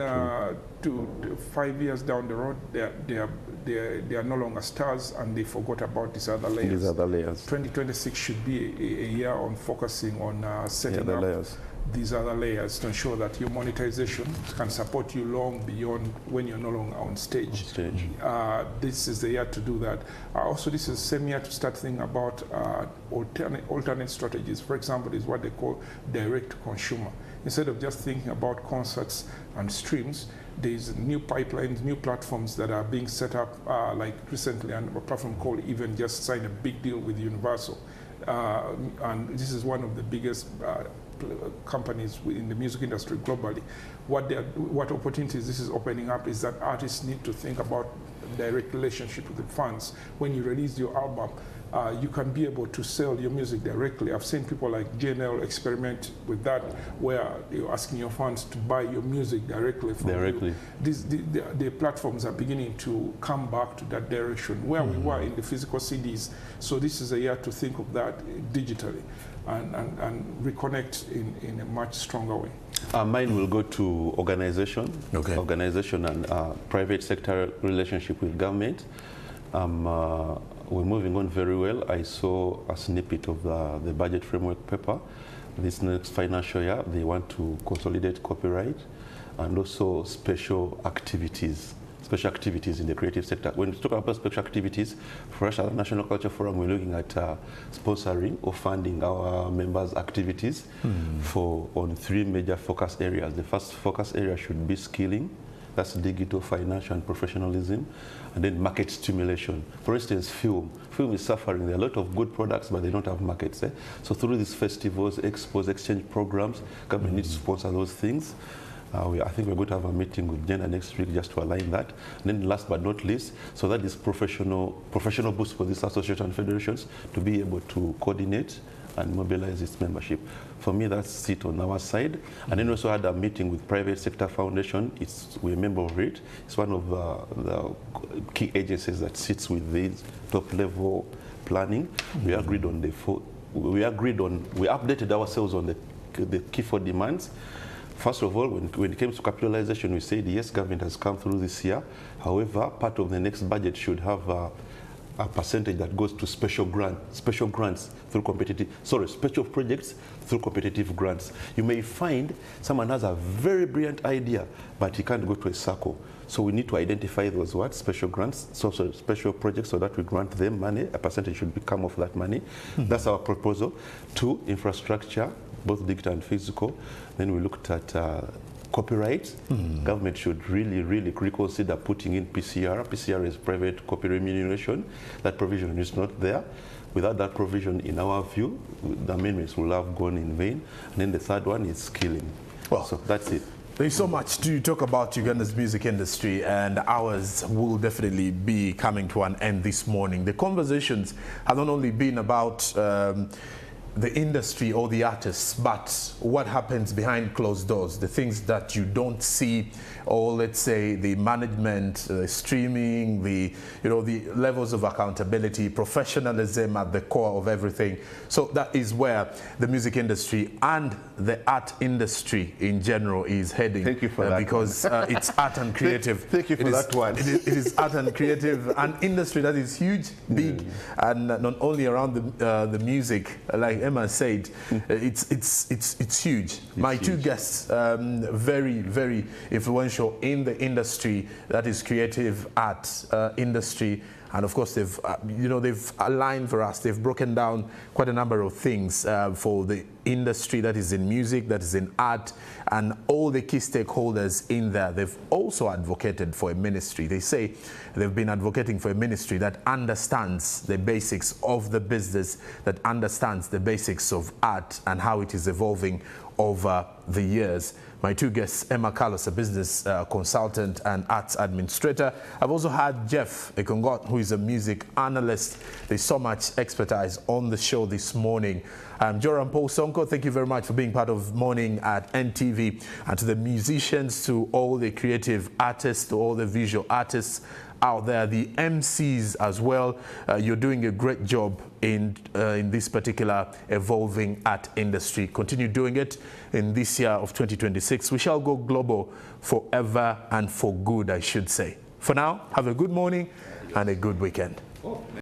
5 years down the road, they are no longer stars, and they forgot about these other layers. 2026 should be a year on focusing on setting up these other layers to ensure that your monetization can support you long beyond when you're no longer on stage. This is the year to do that. Also, this is the same year to start thinking about alternate strategies. For example, is what they call direct to consumer. Instead of just thinking about concerts and streams, there's new pipelines, new platforms that are being set up, like recently, and a platform called Even just signed a big deal with Universal. And this is one of the biggest companies in the music industry globally. What opportunities this is opening up is that artists need to think about direct relationship with the fans. When you release your album, you can be able to sell your music directly. I've seen people like JNL experiment with that, where you're asking your fans to buy your music directly from you. The platforms are beginning to come back to that direction, where we were in the physical CDs. So this is a year to think of that digitally and reconnect in a much stronger way. Mine will go to organization and private sector relationship with government. We're moving on very well. I saw a snippet of the budget framework paper. This next financial year, they want to consolidate copyright and also special activities in the creative sector. When we talk about special activities, for us at the National Culture Forum, we're looking at sponsoring or funding our members' activities on 3 major focus areas. The first focus area should be skilling. That's digital, financial, and professionalism. And then market stimulation. For instance, film. Film is suffering. There are a lot of good products, but they don't have markets. So through these festivals, expos, exchange programs, government needs to sponsor those things. I think we're going to have a meeting with Jenna next week just to align that. And then last but not least, so that is professional boost for these associations and federations to be able to coordinate and mobilize its membership. For me, that's it on our side. And then we also had a meeting with Private Sector Foundation. We're a member of it. It's one of the key agencies that sits with these top-level planning. We agreed on we updated ourselves on the key 4 demands. First of all, when it came to capitalization, we said, yes, government has come through this year. However, part of the next budget should have a percentage that goes to special grants through special projects through competitive grants. You may find someone has a very brilliant idea, but he can't go to a circle. So we need to identify those special grants, special projects, so that we grant them money. A percentage should come off that money. That's our proposal. 2, infrastructure, both digital and physical. Then we looked at copyright. Government should really reconsider putting in PCR. PCR is private copy remuneration. That provision is not there. Without that provision, in our view, the amendments will have gone in vain. And then the third one is skilling. Well, so that's it. There's so much to talk about Uganda's music industry, and ours will definitely be coming to an end this morning. The conversations have not only been about the industry or the artists, but what happens behind closed doors, the things that you don't see, or let's say the management, the streaming, the levels of accountability, professionalism at the core of everything. So that is where the music industry and the art industry in general is heading. Thank you for that. Because it's art and creative. Thank you for that one. It is art and creative, an industry that is huge, big, and not only around the music, like Emma said, it's huge. My two guests, very, very influential in the industry, that is creative art industry. And of course, they've aligned for us. They've broken down quite a number of things for the industry that is in music, that is in art, and all the key stakeholders in there. They've also advocated for a ministry. They say they've been advocating for a ministry that understands the basics of the business, that understands the basics of art and how it is evolving over the years. My two guests, Emma Carlos, a business consultant and arts administrator. I've also had Jeff Ekongot, who is a music analyst. There's so much expertise on the show this morning. Joram Paul Sonko, thank you very much for being part of Morning at NTV. And to the musicians, to all the creative artists, to all the visual artists out there, the MCs as well, you're doing a great job in this particular evolving art industry. Continue doing it in this year of 2026. We shall go global forever and for good, I should say. For now, have a good morning and a good weekend.